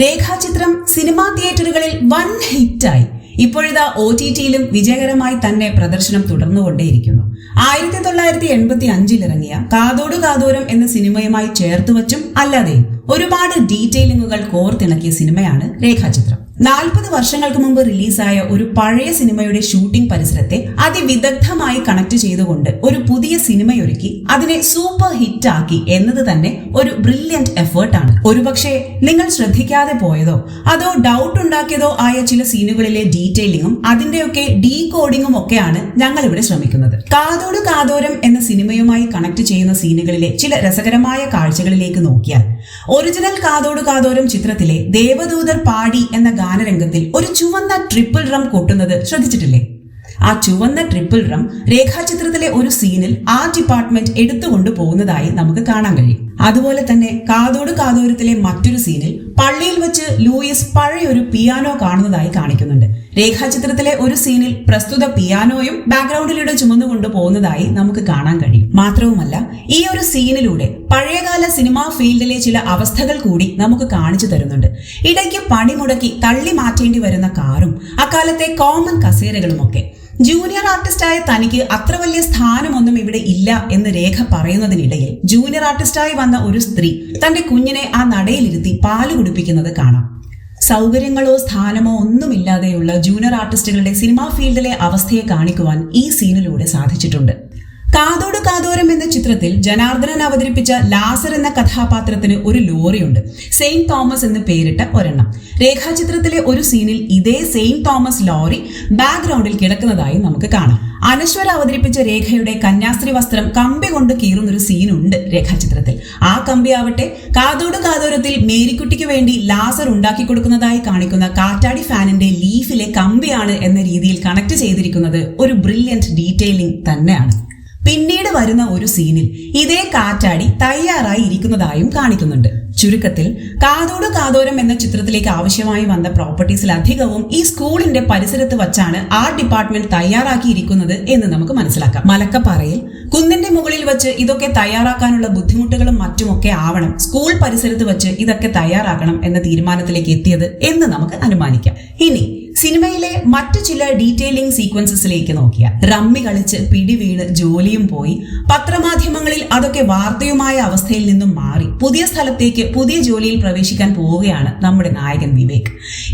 രേഖാചിത്രം സിനിമാ തിയേറ്ററുകളിൽ വൻ ഹിറ്റായി. ഇപ്പോഴിതാ OTT-യിലും വിജയകരമായി തന്നെ പ്രദർശനം തുടർന്നുകൊണ്ടേയിരിക്കുന്നു. 1985 ഇറങ്ങിയ കാതോട് കാതോരം എന്ന സിനിമയുമായി ചേർത്തുവച്ചും അല്ലാതെയും ഒരുപാട് ഡീറ്റെയിലിംഗുകൾ കോർത്തിണക്കിയ സിനിമയാണ് രേഖാചിത്രം. 40 വർഷങ്ങൾക്ക് മുമ്പ് റിലീസായ ഒരു പഴയ സിനിമയുടെ ഷൂട്ടിംഗ് പരിസരത്തെ അതിവിദഗ്ധമായി കണക്ട് ചെയ്തുകൊണ്ട് ഒരു പുതിയ സിനിമയൊരുക്കി അതിനെ സൂപ്പർ ഹിറ്റ് ആക്കി എന്നത് തന്നെ ഒരു ബ്രില്യന്റ് എഫേർട്ടാണ്. ഒരുപക്ഷെ നിങ്ങൾ ശ്രദ്ധിക്കാതെ പോയതോ അതോ ഡൗട്ട് ഉണ്ടാക്കിയതോ ആയ ചില സീനുകളിലെ ഡീറ്റെയിലിംഗും അതിന്റെയൊക്കെ ഡീകോഡിംഗും ഒക്കെയാണ് ഞങ്ങൾ ഇവിടെ ശ്രമിക്കുന്നത്. കാതോട് കാതോരം എന്ന സിനിമയുമായി കണക്ട് ചെയ്യുന്ന സീനുകളിലെ ചില രസകരമായ കാഴ്ചകളിലേക്ക് നോക്കിയാൽ, ഒറിജിനൽ കാതോട് കാതോരം ചിത്രത്തിലെ ദേവദൂതർ പാടി എന്ന ഗാനരംഗത്തിൽ ഒരു ചുവന്ന ട്രിപ്പിൾ ഡ്രം കൊട്ടുന്നത് ശ്രദ്ധിച്ചിട്ടില്ലേ? ആ ചുവന്ന ട്രിപ്പിൾ ഡ്രം രേഖാചിത്രത്തിലെ ഒരു സീനിൽ ആ ഡിപ്പാർട്ട്മെന്റ് എടുത്തുകൊണ്ട് പോകുന്നതായി നമുക്ക് കാണാൻ കഴിയും. അതുപോലെ തന്നെ കാതോട് കാതോരത്തിലെ മറ്റൊരു സീനിൽ പള്ളിയിൽ വെച്ച് ലൂയിസ് പഴയൊരു പിയാനോ കാണുന്നതായി കാണിക്കുന്നുണ്ട്. രേഖാചിത്രത്തിലെ ഒരു സീനിൽ പ്രസ്തുത പിയാനോയും ബാക്ക്ഗ്രൗണ്ടിലൂടെ ചുമന്നുകൊണ്ട് പോകുന്നതായി നമുക്ക് കാണാൻ കഴിയും. മാത്രവുമല്ല, ഈ ഒരു സീനിലൂടെ പഴയകാല സിനിമാ ഫീൽഡിലെ ചില അവസ്ഥകൾ കൂടി നമുക്ക് കാണിച്ചു തരുന്നുണ്ട്. ഇടയ്ക്ക് പണിമുടക്കി തള്ളി മാറ്റേണ്ടി വരുന്ന കാറും അക്കാലത്തെ കോമൺ കസേരകളുമൊക്കെ. ജൂനിയർ ആർട്ടിസ്റ്റായ തനിക്ക് അത്ര വലിയ സ്ഥാനമൊന്നും ഇവിടെ ഇല്ല എന്ന് രേഖ പറയുന്നതിനിടയിൽ ജൂനിയർ ആർട്ടിസ്റ്റായി വന്ന ഒരു സ്ത്രീ തന്റെ കുഞ്ഞിനെ ആ നടയിലിരുത്തി പാല് കുടിപ്പിക്കുന്നത് കാണാം. സൗകര്യങ്ങളോ സ്ഥാനമോ ഒന്നുമില്ലാതെയുള്ള ജൂനിയർ ആർട്ടിസ്റ്റുകളുടെ സിനിമാ ഫീൽഡിലെ അവസ്ഥയെ കാണിക്കുവാൻ ഈ സീനിലൂടെ സാധിച്ചിട്ടുണ്ട്. കാതോട് കാതോരം എന്ന ചിത്രത്തിൽ ജനാർദ്ദനൻ അവതരിപ്പിച്ച ലാസർ എന്ന കഥാപാത്രത്തിന് ഒരു ലോറിയുണ്ട്, സെയിന്റ് തോമസ് എന്ന് പേരിട്ട ഒരെണ്ണം. രേഖാചിത്രത്തിലെ ഒരു സീനിൽ ഇതേ സെയിന്റ് തോമസ് ലോറി ബാക്ക്ഗ്രൗണ്ടിൽ കിടക്കുന്നതായി നമുക്ക് കാണാം. അനശ്വര അവതരിപ്പിച്ച രേഖയുടെ കന്യാസ്ത്രീ വസ്ത്രം കമ്പി കൊണ്ട് കീറുന്നൊരു സീനുണ്ട് രേഖാചിത്രത്തിൽ. ആ കമ്പി ആവട്ടെ കാതോട് കാതോരത്തിൽ മേരിക്കുട്ടിക്ക് വേണ്ടി ലാസർ ഉണ്ടാക്കി കൊടുക്കുന്നതായി കാണിക്കുന്ന കാറ്റാടി ഫാനിന്റെ ലീഫിലെ കമ്പിയാണ് എന്ന രീതിയിൽ കണക്ട് ചെയ്തിരിക്കുന്നത് ഒരു ബ്രില്യന്റ് ഡീറ്റെയിലിംഗ് തന്നെയാണ്. പിന്നീട് വരുന്ന ഒരു സീനിൽ ഇതേ കാറ്റാടി തയ്യാറായി ഇരിക്കുന്നതായും കാണിക്കുന്നുണ്ട്. ചുരുക്കത്തിൽ കാതോട് കാതോരം എന്ന ചിത്രത്തിലേക്ക് ആവശ്യമായി വന്ന പ്രോപ്പർട്ടീസിൽ അധികവും ഈ സ്കൂളിന്റെ പരിസരത്ത് വച്ചാണ് ആർട്ട് ഡിപ്പാർട്ട്മെന്റ് തയ്യാറാക്കിയിരിക്കുന്നത് എന്ന് നമുക്ക് മനസ്സിലാക്കാം. മലക്കപ്പാറയിൽ കുന്നിന്റെ മുകളിൽ വെച്ച് ഇതൊക്കെ തയ്യാറാക്കാനുള്ള ബുദ്ധിമുട്ടുകളും മറ്റുമൊക്കെ ആവണം സ്കൂൾ പരിസരത്ത് വെച്ച് ഇതൊക്കെ തയ്യാറാക്കണം എന്ന തീരുമാനത്തിലേക്ക് എത്തിയത് എന്ന് നമുക്ക് അനുമാനിക്കാം. ഇനി സിനിമയിലെ മറ്റു ചില ഡീറ്റെയിലിംഗ് സീക്വൻസസിലേക്ക് നോക്കിയാൽ, റമ്മി കളിച്ച് പിടിവീണ് ജോലിയും പോയി പത്രമാധ്യമങ്ങളിൽ അതൊക്കെ വാർത്തയുമായ അവസ്ഥയിൽ നിന്നും മാറി പുതിയ സ്ഥലത്തേക്ക് പുതിയ ജോലിയിൽ പ്രവേശിക്കാൻ പോവുകയാണ് നമ്മുടെ നായകൻ വിവേക്.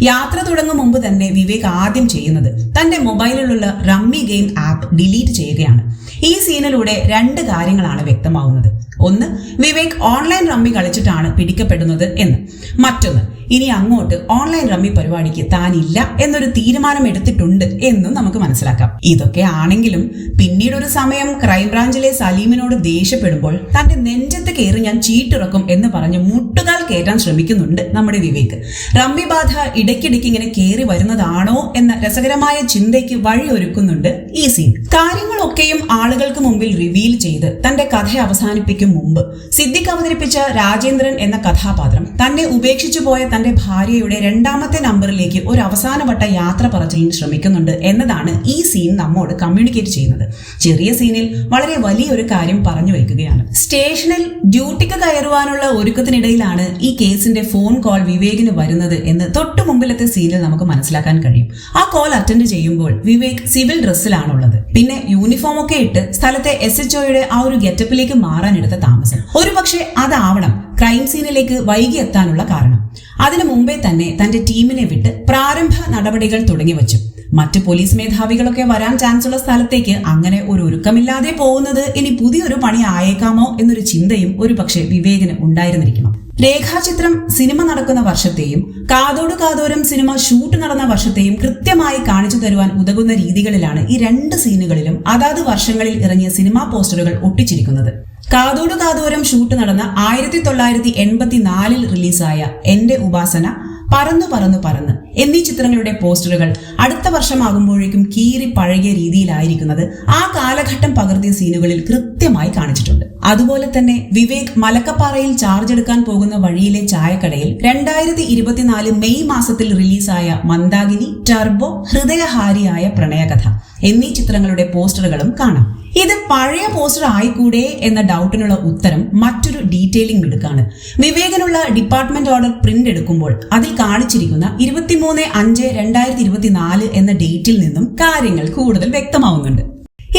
യാത്ര തുടങ്ങും മുമ്പ് തന്നെ വിവേക് ആദ്യം ചെയ്യുന്നത് തന്റെ മൊബൈലിലുള്ള റമ്മി ഗെയിം ആപ്പ് ഡിലീറ്റ് ചെയ്യുകയാണ്. ഈ സീനിലൂടെ രണ്ട് കാര്യങ്ങളാണ് വ്യക്തമാവുന്നത്. ഒന്ന്, വിവേക് ഓൺലൈൻ റമ്മി കളിച്ചിട്ടാണ് പിടിക്കപ്പെടുന്നത് എന്ന്. മറ്റൊന്ന്, ഇനി അങ്ങോട്ട് ഓൺലൈൻ റമ്മി പരിപാടിക്ക് താനില്ല എന്നൊരു തീരുമാനം എടുത്തിട്ടുണ്ട് എന്നും നമുക്ക് മനസ്സിലാക്കാം. ഇതൊക്കെ ആണെങ്കിലും പിന്നീടൊരു സമയം ക്രൈംബ്രാഞ്ചിലെ സലീമിനോട് ദേഷ്യപ്പെടുമ്പോൾ തന്റെ നെഞ്ചത്ത് കയറി ഞാൻ ചീട്ടിറക്കും എന്ന് പറഞ്ഞ് മുട്ടുകാൽ കയറ്റാൻ ശ്രമിക്കുന്നുണ്ട് നമ്മുടെ വിവേക്. റമ്മി ബാധ ഇടയ്ക്കിടയ്ക്ക് ഇങ്ങനെ കയറി വരുന്നതാണോ എന്ന രസകരമായ ചിന്തയ്ക്ക് വഴിയൊരുക്കുന്നുണ്ട് ഈ സീൻ. കാര്യങ്ങളൊക്കെയും ആളുകൾക്ക് മുമ്പിൽ റിവീൽ ചെയ്ത് തന്റെ കഥ അവസാനിപ്പിക്കും മുമ്പ് സിദ്ദിഖ് അവതരിപ്പിച്ച രാജേന്ദ്രൻ എന്ന കഥാപാത്രം തന്നെ ഉപേക്ഷിച്ചു പോയ തന്റെ ഭാര്യയുടെ രണ്ടാമത്തെ നമ്പറിലേക്ക് ഒരു അവസാനവട്ട യാത്ര പറച്ചിലിന് ശ്രമിക്കുന്നുണ്ട് എന്നതാണ് ഈ സീൻ നമ്മോട് കമ്മ്യൂണിക്കേറ്റ് ചെയ്യുന്നത്. ചെറിയ സീനിൽ വളരെ വലിയൊരു കാര്യം പറഞ്ഞു വയ്ക്കുകയാണ്. സ്റ്റേഷനിൽ ഡ്യൂട്ടിക്ക് കയറുവാനുള്ള ഒരുക്കത്തിനിടയിലാണ് ഈ കേസിന്റെ ഫോൺ കോൾ വിവേകിന് വരുന്നത് എന്ന് തൊട്ടു മുമ്പിലത്തെ സീനിൽ നമുക്ക് മനസ്സിലാക്കാൻ കഴിയും. ആ കോൾ അറ്റൻഡ് ചെയ്യുമ്പോൾ വിവേക് സിവിൽ ഡ്രസ്സിലാണുള്ളത്. പിന്നെ യൂണിഫോം ഒക്കെ ഇട്ട് സ്ഥലത്തെ SHOയുടെ ആ ഒരു ഗെറ്റപ്പിലേക്ക് മാറാനെടുത്ത താമസം ഒരുപക്ഷെ അതാവണം ക്രൈം സീനിലേക്ക് വൈകി എത്താനുള്ള കാരണം. അതിനു മുമ്പേ തന്നെ തന്റെ ടീമിനെ വിട്ട് പ്രാരംഭ നടപടികൾ തുടങ്ങി വച്ചു. മറ്റ് പോലീസ് മേധാവികളൊക്കെ വരാൻ ചാൻസ് ഉള്ള സ്ഥലത്തേക്ക് അങ്ങനെ ഒരു ഒരുക്കമില്ലാതെ പോകുന്നത് ഇനി പുതിയൊരു പണി ആയേക്കാമോ എന്നൊരു ചിന്തയും ഒരുപക്ഷെ വിവേകിന് ഉണ്ടായിരുന്നിരിക്കണം. രേഖാചിത്രം സിനിമ നടക്കുന്ന വർഷത്തെയും കാതോട് കാതോരം സിനിമ ഷൂട്ട് നടന്ന വർഷത്തെയും കൃത്യമായി കാണിച്ചു തരുവാൻ ഉതകുന്ന രീതികളിലാണ് ഈ രണ്ട് സീനുകളിലും അതാത് വർഷങ്ങളിൽ ഇറങ്ങിയ സിനിമാ പോസ്റ്ററുകൾ ഒട്ടിച്ചിരിക്കുന്നത്. കാതോട് കാതോരം ഷൂട്ട് നടന്ന 1984 റിലീസായ എന്റെ ഉപാസന, പറന്നു പറന്നു പറന്ന് എന്നീ ചിത്രങ്ങളുടെ പോസ്റ്ററുകൾ അടുത്ത വർഷമാകുമ്പോഴേക്കും കീറി പഴകിയ രീതിയിലായിരിക്കുന്നത് ആ കാലഘട്ടം പകർത്തിയ സീനുകളിൽ കൃത്യമായി കാണിച്ചിട്ടുണ്ട്. അതുപോലെ തന്നെ വിവേക് മലക്കപ്പാറയിൽ ചാർജ് എടുക്കാൻ പോകുന്ന വഴിയിലെ ചായക്കടയിൽ 2024 മെയ് മാസത്തിൽ റിലീസായ മന്ദാകിനി, ടർബോ, ഹൃദയഹാരിയായ പ്രണയകഥ എന്നീ ചിത്രങ്ങളുടെ പോസ്റ്ററുകളും കാണാം. ഇത് പഴയ പോസ്റ്റർ ആയിക്കൂടെ എന്ന ഡൗട്ടിനുള്ള ഉത്തരം മറ്റൊരു ഡീറ്റെയിലിംഗ് മിടുക്കാണ്. വിവേകിനുള്ള ഡിപ്പാർട്ട്മെന്റ് ഓർഡർ പ്രിന്റ് എടുക്കുമ്പോൾ അതിൽ കാണിച്ചിരിക്കുന്ന 23/5/2024 എന്ന ഡേറ്റിൽ നിന്നും കാര്യങ്ങൾ കൂടുതൽ വ്യക്തമാവുന്നുണ്ട്.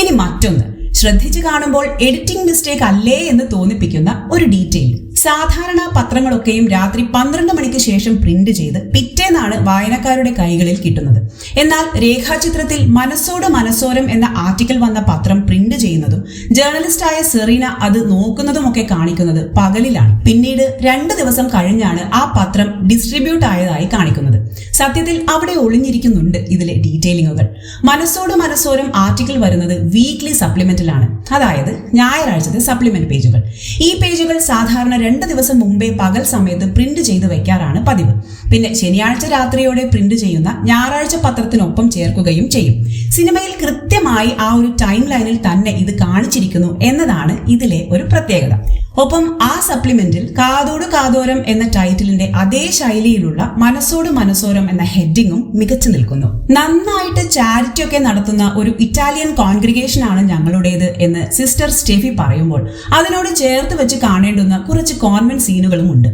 ഇനി മറ്റൊന്ന് ശ്രദ്ധിച്ചു കാണുമ്പോൾ എഡിറ്റിംഗ് മിസ്റ്റേക്ക് അല്ലേ എന്ന് തോന്നിപ്പിക്കുന്ന ഒരു ഡീറ്റെയിൽ. സാധാരണ പത്രങ്ങളൊക്കെയും രാത്രി 12 മണിക്ക് ശേഷം പ്രിന്റ് ചെയ്ത് പിറ്റേന്നാണ് വായനക്കാരുടെ കൈകളിൽ കിട്ടുന്നത്. എന്നാൽ രേഖാചിത്രത്തിൽ മനസ്സോട് മനസ്സോരം എന്ന ആർട്ടിക്കിൾ വന്ന പത്രം പ്രിന്റ് ചെയ്യുന്നതും ജേർണലിസ്റ്റായ സെറീന അത് നോക്കുന്നതുമൊക്കെ കാണിക്കുന്നത് പകലിലാണ്. പിന്നീട് 2 ദിവസം കഴിഞ്ഞാണ് ആ പത്രം ഡിസ്ട്രിബ്യൂട്ട് ആയതായി കാണിക്കുന്നത്. സത്യത്തിൽ അവിടെ ഒളിഞ്ഞിരിക്കുന്നുണ്ട് ഇതിലെ ഡീറ്റെയിലിങ്ങുകൾ. മനസ്സോട് മനസ്സോരം ആർട്ടിക്കിൾ വരുന്നത് വീക്ക്ലി സപ്ലിമെന്റിലാണ്, അതായത് ഞായറാഴ്ചത്തെ സപ്ലിമെന്റ് പേജുകൾ. ഈ പേജുകൾ സാധാരണ 2 ദിവസം മുമ്പേ പകൽ സമയത്ത് പ്രിന്റ് ചെയ്ത് വെക്കാറാണ് പതിവ്. പിന്നെ ശനിയാഴ്ച രാത്രിയോടെ പ്രിന്റ് ചെയ്യുന്ന ഞായറാഴ്ച പത്രത്തിനൊപ്പം ചേർക്കുകയും ചെയ്യും. സിനിമയിൽ കൃത്യമായി ആ ഒരു ടൈം ലൈനിൽ തന്നെ ഇത് കാണിച്ചിരിക്കുന്നു എന്നതാണ് ഇതിലെ ഒരു പ്രത്യേകത. ഒപ്പം ആ സപ്ലിമെന്റിൽ കാതോട് കാതോരം എന്ന ടൈറ്റിലിന്റെ അതേ ശൈലിയിലുള്ള മനസ്സോട് മനസ്സോരം എന്ന ഹെഡിങ്ങും മികച്ചു നിൽക്കുന്നു. നന്നായിട്ട് ചാരിറ്റി ഒക്കെ നടത്തുന്ന ഒരു ഇറ്റാലിയൻ കോൺഗ്രിഗേഷൻ ആണ് ഞങ്ങളുടേത് എന്ന് സിസ്റ്റർ സ്റ്റെഫി പറയുമ്പോൾ അതിനോട് ചേർത്ത് വെച്ച് കാണേണ്ടുന്ന കുറച്ച് കോൺവെന്റ് സീനുകളും ഉണ്ട്.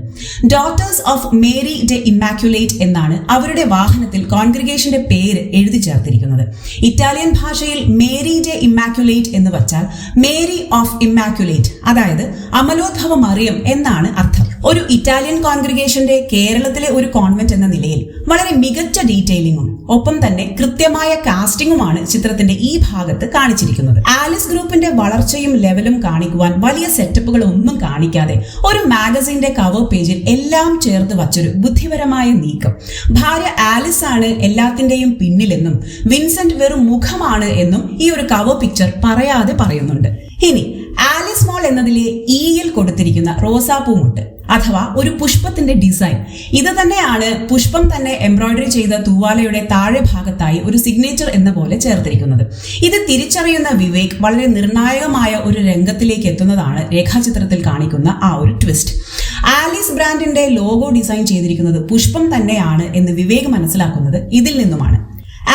Daughters of Mary de immaculate എന്നാണ് അവരുടെ വാഹനത്തിൽ കോൺഗ്രിഗേഷന്റെ പേര് എഴുതി ചേർത്തിരിക്കുന്നത്. ഇറ്റാലിയൻ ഭാഷയിൽ മേരി ഡെ ഇമ്മാക്യുലേറ്റ് എന്ന് വച്ചാൽ മേരി ഓഫ് ഇമ്മാക്യുലേറ്റ്, അതായത് അമലോദ്ഭവ മറിയം എന്നാണ് അർത്ഥം. ഒരു ഇറ്റാലിയൻ കോൺഗ്രിഗേഷന്റെ കേരളത്തിലെ ഒരു കോൺവെന്റ് എന്ന നിലയിൽ വളരെ മികച്ച ഡീറ്റെയിലിംഗും ഒപ്പം തന്നെ കൃത്യമായ കാസ്റ്റിംഗുമാണ് ചിത്രത്തിന്റെ ഈ ഭാഗത്ത് കാണിച്ചിരിക്കുന്നത്. ആലിസ് ഗ്രൂപ്പിന്റെ വളർച്ചയും ലെവലും കാണിക്കുവാൻ വലിയ സെറ്റപ്പുകളൊന്നും കാണിക്കാതെ ഒരു മാഗസിന്റെ കവർ പേജിൽ എല്ലാം ചേർത്ത് വച്ചൊരു ബുദ്ധിപരമായ നീക്കം. ഭാര്യ ആലിസ് ആണ് എല്ലാത്തിന്റെയും പിന്നിലെന്നും വിൻസെന്റ് വെറും മുഖമാണ് എന്നും ഈ ഒരു കവർ പിക്ചർ പറയാതെ പറയുന്നുണ്ട്. ഇനി ആലിസ് മോൾ എന്നതിലെ ഈയിൽ കൊടുത്തിരിക്കുന്ന റോസാപ്പൂ മുട്ട് അഥവാ ഒരു പുഷ്പത്തിന്റെ ഡിസൈൻ, ഇത് തന്നെയാണ് പുഷ്പം തന്നെ എംബ്രോയിഡറി ചെയ്ത തൂവാലയുടെ താഴെ ഭാഗത്തായി ഒരു സിഗ്നേച്ചർ എന്ന പോലെ ചേർത്തിരിക്കുന്നത്. ഇത് തിരിച്ചറിയുന്ന വിവേക് വളരെ നിർണായകമായ ഒരു രംഗത്തിലേക്ക് എത്തുന്നതാണ് രേഖാചിത്രത്തിൽ കാണിക്കുന്ന ആ ഒരു ട്വിസ്റ്റ്. ആലിസ് ബ്രാൻഡിന്റെ ലോഗോ ഡിസൈൻ ചെയ്തിരിക്കുന്നത് പുഷ്പം തന്നെയാണ് എന്ന് വിവേക് മനസ്സിലാക്കുന്നത് ഇതിൽ നിന്നുമാണ്.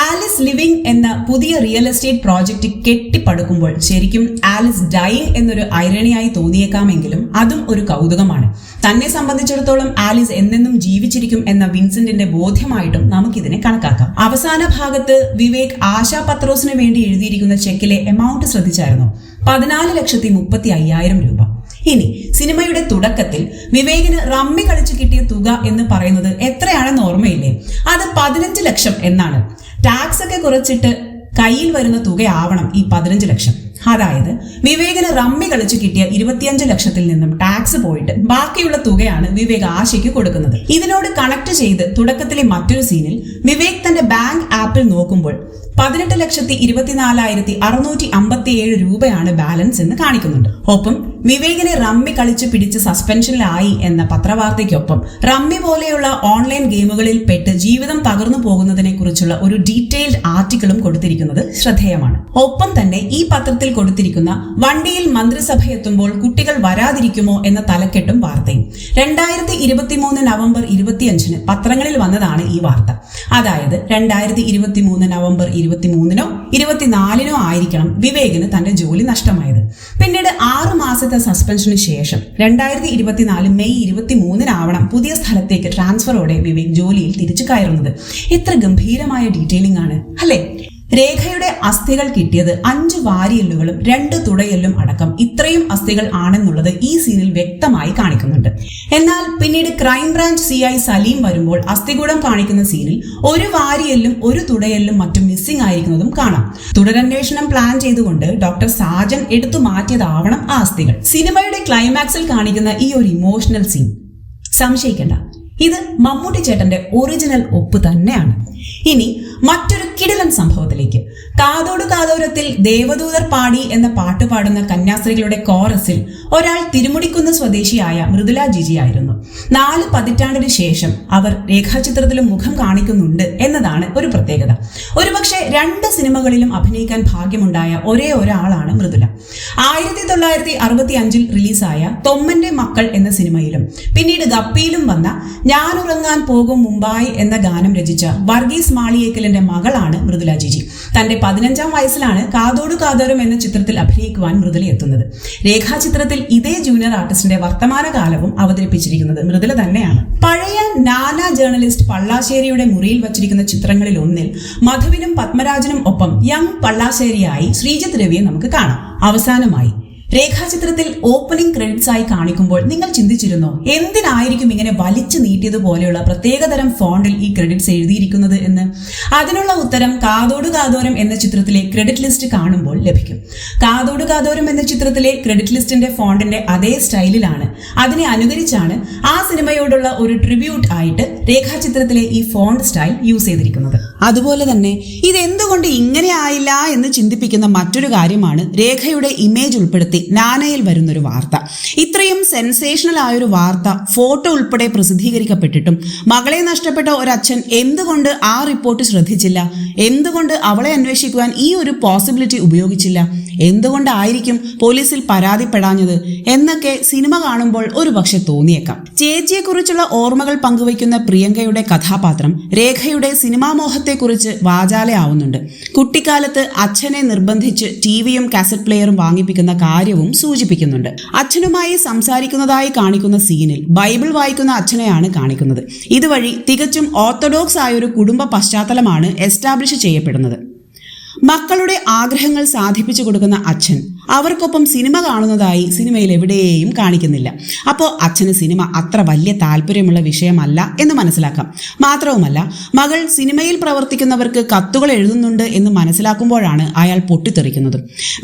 ആലിസ് ലിവിംഗ് എന്ന പുതിയ റിയൽ എസ്റ്റേറ്റ് പ്രോജക്റ്റ് കെട്ടിപ്പടുക്കുമ്പോൾ ശരിക്കും ആലിസ് ഡൈയിങ് എന്നൊരു ഐറണിയായി തോന്നിയേക്കാമെങ്കിലും അതും ഒരു കൗതുകമാണ്. തന്നെ സംബന്ധിച്ചിടത്തോളം ആലിസ് എന്നെന്നും ജീവിച്ചിരിക്കും എന്ന വിൻസെന്റിന്റെ ബോധ്യമായിട്ടും നമുക്കിതിനെ കണക്കാക്കാം. അവസാന ഭാഗത്ത് വിവേക് ആശാ പത്രോസിന് വേണ്ടി എഴുതിയിരിക്കുന്ന ചെക്കിലെ എമൗണ്ട് ശ്രദ്ധിച്ചായിരുന്നു. 14,35,000 രൂപ. ഇനി സിനിമയുടെ തുടക്കത്തിൽ വിവേകിന് റമ്മി കളിച്ചു കിട്ടിയ തുക എന്ന് പറയുന്നത് എത്രയാണെന്ന് ഓർമ്മയില്ലേ? അത് 15 ലക്ഷം എന്നാണ്. ടാക്സ് ഒക്കെ കുറച്ചിട്ട് കയ്യിൽ വരുന്ന തുകയാവണം ഈ 15 ലക്ഷം. അതായത് വിവേകിന് റമ്മി കളിച്ചു കിട്ടിയ 25 ലക്ഷത്തിൽ നിന്നും ടാക്സ് പോയിട്ട് ബാക്കിയുള്ള തുകയാണ് വിവേക് ആശയ്ക്ക് കൊടുക്കുന്നത്. ഇതിനോട് കണക്ട് ചെയ്ത് തുടക്കത്തിലെ മറ്റൊരു സീനിൽ വിവേക് തന്റെ ബാങ്ക് ആപ്പിൽ നോക്കുമ്പോൾ 18,24,657 രൂപയാണ് ബാലൻസ് എന്ന് കാണിക്കുന്നുണ്ട്. ഒപ്പം വിവേകിനെ റമ്മി കളിച്ച് പിടിച്ച് സസ്പെൻഷനിലായി എന്ന പത്രവാർത്തയ്ക്കൊപ്പം റമ്മി പോലെയുള്ള ഓൺലൈൻ ഗെയിമുകളിൽ പെട്ട് ജീവിതം തകർന്നു പോകുന്നതിനെ കുറിച്ചുള്ള ഒരു ഡീറ്റെയിൽഡ് ആർട്ടിക്കിളും കൊടുത്തിരിക്കുന്നത് ശ്രദ്ധേയമാണ്. ഒപ്പം തന്നെ ഈ പത്രത്തിൽ കൊടുത്തിരിക്കുന്ന വണ്ടിയിൽ മന്ത്രിസഭ എത്തുമ്പോൾ കുട്ടികൾ വരാതിരിക്കുമോ എന്ന തലക്കെട്ടും വാർത്തയും 2023 നവംബർ 25 പത്രങ്ങളിൽ വന്നതാണ് ഈ വാർത്ത. അതായത് 2023 നവംബർ 23 24 ആയിരിക്കണം വിവേകിന് തന്റെ ജോലി നഷ്ടമായത്. പിന്നീട് 6 മാസത്തെ സസ്പെൻഷന് ശേഷം 2024 മെയ് 23 പുതിയ സ്ഥലത്തേക്ക് ട്രാൻസ്ഫറോടെ വിവേക് ജോലിയിൽ തിരിച്ചു കയറുന്നത്. എത്ര ഗംഭീരമായ ഡീറ്റെയിലിംഗ് ആണ് അല്ലെ? രേഖയുടെ അസ്ഥികൾ കിട്ടിയത് 5 വാരിയെല്ലുകളും 2 തുടയെല്ലും അടക്കം ഇത്രയും അസ്ഥികൾ ആണെന്നുള്ളത് ഈ സീനിൽ വ്യക്തമായി കാണിക്കുന്നുണ്ട്. എന്നാൽ പിന്നീട് ക്രൈംബ്രാഞ്ച് CI സലീം വരുമ്പോൾ അസ്ഥികൂടം കാണിക്കുന്ന സീനിൽ 1 വാരിയെല്ലും 1 തുടയെല്ലും മറ്റും മിസ്സിംഗ് ആയിരിക്കുന്നതും കാണാം. തുടരന്വേഷണം പ്ലാൻ ചെയ്തുകൊണ്ട് ഡോക്ടർ സാജൻ എടുത്തു മാറ്റിയതാവണം ആ അസ്ഥികൾ. സിനിമയുടെ ക്ലൈമാക്സിൽ കാണിക്കുന്ന ഈ ഒരു ഇമോഷണൽ സീൻ സംശയിക്കേണ്ട, ഇത് മമ്മൂട്ടി ചേട്ടന്റെ ഒറിജിനൽ ഒപ്പ് തന്നെയാണ്. ഇനി മറ്റൊരു കിടിലൻ സംഭവത്തിലേക്ക്. കാതോട് കാതോരത്തിൽ ദേവദൂതർ പാടി എന്ന പാട്ട് പാടുന്ന കന്യാസ്ത്രീകളുടെ കോറസിൽ ഒരാൾ തിരുമുടിക്കുന്ന് സ്വദേശിയായ മൃദുല ജിജി ആയിരുന്നു. 4 പതിറ്റാണ്ടിന് ശേഷം അവർ രേഖാചിത്രത്തിലും മുഖം കാണിക്കുന്നുണ്ട് എന്നതാണ് ഒരു പ്രത്യേകത. ഒരുപക്ഷെ 2 സിനിമകളിലും അഭിനയിക്കാൻ ഭാഗ്യമുണ്ടായ ഒരേ ഒരാളാണ് മൃദുല. 1965 റിലീസായ തൊമ്മന്റെ മക്കൾ എന്ന സിനിമയിലും പിന്നീട് ഗപ്പിയിലും വന്ന ഞാനുറങ്ങാൻ പോകും മുംബൈ എന്ന ഗാനം രചിച്ച വർഗീസ് മാളിയേക്കലിന്റെ മകളാണ് മൃദുല ജിജി. തന്റെ 15-ാം വയസ്സിലാണ് കാതോടു കാതോരം എന്ന ചിത്രത്തിൽ അഭിനയിക്കുവാൻ മൃദുല എത്തുന്നത്. രേഖാചിത്രത്തിൽ ഇതേ ജൂനിയർ ആർട്ടിസ്റ്റിന്റെ വർത്തമാനകാലവും അവതരിപ്പിച്ചിരിക്കുന്നത് മൃദുല തന്നെയാണ്. പഴയ നാന ജേർണലിസ്റ്റ് പള്ളാശ്ശേരിയുടെ മുറിയിൽ വച്ചിരിക്കുന്ന ചിത്രങ്ങളിൽ ഒന്നിൽ മധുവിനും പത്മരാജനും ഒപ്പം യങ് പള്ളാശ്ശേരിയായി ശ്രീജിത്ത് രവിയെ നമുക്ക് കാണാം. അവസാനമായി രേഖാചിത്രത്തിൽ ഓപ്പണിംഗ് ക്രെഡിറ്റ്സ് ആയി കാണിക്കുമ്പോൾ നിങ്ങൾ ചിന്തിച്ചിരുന്നോ എന്തിനായിരിക്കും ഇങ്ങനെ വലിച്ചു നീട്ടിയതുപോലെയുള്ള പ്രത്യേകതരം ഫോണ്ടിൽ ഈ ക്രെഡിറ്റ്സ് എഴുതിയിരിക്കുന്നത് എന്ന്? അതിനുള്ള ഉത്തരം കാതോടു കാതോരം എന്ന ചിത്രത്തിലെ ക്രെഡിറ്റ് ലിസ്റ്റ് കാണുമ്പോൾ ലഭിക്കും. കാതോടു കാതോരം എന്ന ചിത്രത്തിലെ ക്രെഡിറ്റ് ലിസ്റ്റിന്റെ ഫോണ്ടിന്റെ അതേ സ്റ്റൈലിലാണ്, അതിനെ അനുകരിച്ചാണ് ആ സിനിമയോടുള്ള ഒരു ട്രിബ്യൂട്ട് ആയിട്ട് രേഖാചിത്രത്തിലെ ഈ ഫോണ്ട് സ്റ്റൈൽ യൂസ് ചെയ്തിരിക്കുന്നത്. അതുപോലെ തന്നെ ഇതെന്തുകൊണ്ട് ഇങ്ങനെ ആയില്ല എന്ന് ചിന്തിപ്പിക്കുന്ന മറ്റൊരു കാര്യമാണ് രേഖയുടെ ഇമേജ് ഉൾപ്പെടുത്തി നാനയിൽ വരുന്നൊരു വാർത്ത. ഇത്രയും സെൻസേഷണൽ ആയൊരു വാർത്ത ഫോട്ടോ ഉൾപ്പെടെ പ്രസിദ്ധീകരിക്കപ്പെട്ടിട്ടും മകളെ നഷ്ടപ്പെട്ട ഒരച്ഛൻ എന്തുകൊണ്ട് ആ റിപ്പോർട്ട് ശ്രദ്ധിച്ചില്ല? എന്തുകൊണ്ട് അവളെ അന്വേഷിക്കുവാൻ ഈ ഒരു പോസിബിലിറ്റി ഉപയോഗിച്ചില്ല? എന്തുകൊണ്ടായിരിക്കും പോലീസിൽ പരാതിപ്പെടാഞ്ഞത് എന്നൊക്കെ സിനിമ കാണുമ്പോൾ ഒരു പക്ഷെ തോന്നിയേക്കാം. ചേച്ചിയെക്കുറിച്ചുള്ള ഓർമ്മകൾ പങ്കുവയ്ക്കുന്ന പ്രിയങ്കയുടെ കഥാപാത്രം രേഖയുടെ സിനിമാ മോഹത്തെക്കുറിച്ച് വാചാലയാവുന്നുണ്ട്. കുട്ടിക്കാലത്ത് അച്ഛനെ നിർബന്ധിച്ച് ടിവിയും കാസറ്റ് പ്ലെയറും വാങ്ങിപ്പിക്കുന്ന കാര്യവും സൂചിപ്പിക്കുന്നുണ്ട്. അച്ഛനുമായി സംസാരിക്കുന്നതായി കാണിക്കുന്ന സീനിൽ ബൈബിൾ വായിക്കുന്ന അച്ഛനെയാണ് കാണിക്കുന്നത്. ഇതുവഴി തികച്ചും ഓർത്തഡോക്സ് ആയൊരു കുടുംബ പശ്ചാത്തലമാണ് എസ്റ്റാബ്ലിഷ് ചെയ്യപ്പെടുന്നത്. മക്കളുടെ ആഗ്രഹങ്ങൾ സാധിപ്പിച്ചു കൊടുക്കുന്ന അച്ഛൻ അവർക്കൊപ്പം സിനിമ കാണുന്നതായി സിനിമയിൽ എവിടെയും കാണിക്കുന്നില്ല. അപ്പോൾ അച്ഛന് സിനിമ അത്ര വലിയ താല്പര്യമുള്ള വിഷയമല്ല എന്ന് മനസ്സിലാക്കാം. മാത്രവുമല്ല, മകൾ സിനിമയിൽ പ്രവർത്തിക്കുന്നവർക്ക് കത്തുകൾ എഴുതുന്നുണ്ട് എന്ന് മനസ്സിലാക്കുമ്പോഴാണ് അയാൾ പൊട്ടിത്തെറിക്കുന്നത്.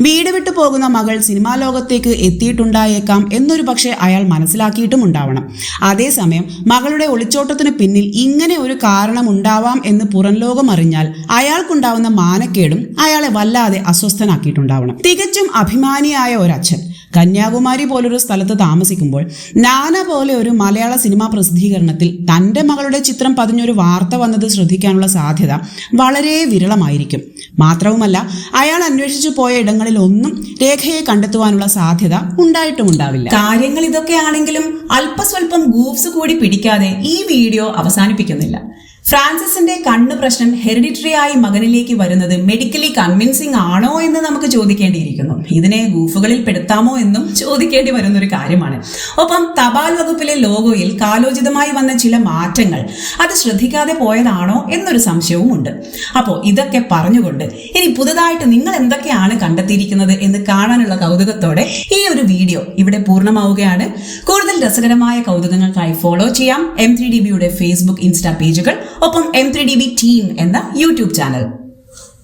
വീട് വിട്ടു പോകുന്ന മകൾ സിനിമാ ലോകത്തേക്ക് എത്തിയിട്ടുണ്ടായേക്കാം എന്നൊരു പക്ഷേ അയാൾ മനസ്സിലാക്കിയിട്ടും ഉണ്ടാവണം. അതേസമയം മകളുടെ ഒളിച്ചോട്ടത്തിന് പിന്നിൽ ഇങ്ങനെ ഒരു കാരണം ഉണ്ടാവാം എന്ന് പുറം ലോകം അറിഞ്ഞാൽ അയാൾക്കുണ്ടാവുന്ന മാനക്കേടും അയാളെ വല്ലാതെ അസ്വസ്ഥനാക്കിയിട്ടുണ്ടാവണം. തികച്ചും അഭിമാനിയായ ഒരച്ഛൻ കന്യാകുമാരി പോലൊരു സ്ഥലത്ത് താമസിക്കുമ്പോൾ നാന പോലെ ഒരു മലയാള സിനിമാ പ്രസിദ്ധീകരണത്തിൽ തൻ്റെ മകളുടെ ചിത്രം പതിഞ്ഞൊരു വാർത്ത വന്നത് ശ്രദ്ധിക്കാനുള്ള സാധ്യത വളരെ വിരളമായിരിക്കും. മാത്രവുമല്ല, അയാൾ അന്വേഷിച്ചു പോയ ഇടങ്ങളിലൊന്നും രേഖയെ കണ്ടെത്തുവാനുള്ള സാധ്യത ഉണ്ടായിട്ടുമുണ്ടാവില്ല. കാര്യങ്ങൾ ഇതൊക്കെയാണെങ്കിലും അല്പസ്വല്പം ഗൂഫ്സ് കൂടി പിടിക്കാതെ ഈ വീഡിയോ അവസാനിപ്പിക്കുന്നില്ല. ഫ്രാൻസിസിന്റെ കണ്ണ് പ്രശ്നം ഹെറിഡിറ്ററി ആയി മകനിലേക്ക് വരുന്നത് മെഡിക്കലി കൺവിൻസിംഗ് ആണോ എന്ന് നമുക്ക് ചോദിക്കേണ്ടിയിരിക്കുന്നു. ഇതിനെ ഗൂഫുകളിൽ പെടുത്താമോ എന്നും ചോദിക്കേണ്ടി വരുന്നൊരു കാര്യമാണ്. ഒപ്പം തപാൽ വകുപ്പിലെ ലോഗോയിൽ കാലോചിതമായി വന്ന ചില മാറ്റങ്ങൾ അത് ശ്രദ്ധിക്കാതെ പോയതാണോ എന്നൊരു സംശയവും ഉണ്ട്. അപ്പോൾ ഇതൊക്കെ പറഞ്ഞുകൊണ്ട് ഇനി പുതുതായിട്ട് നിങ്ങൾ എന്തൊക്കെയാണ് കണ്ടെത്തിയിരിക്കുന്നത് എന്ന് കാണാനുള്ള കൗതുകത്തോടെ ഈ ഒരു വീഡിയോ ഇവിടെ പൂർണ്ണമാവുകയാണ്. കൂടുതൽ രസകരമായ കൗതുകങ്ങൾക്കായി ഫോളോ ചെയ്യാം M3DBയുടെ ഫേസ്ബുക്ക്, ഇൻസ്റ്റാ പേജുകൾ, ഒപ്പം M3DB ടീം എന്ന യൂട്യൂബ് ചാനൽ.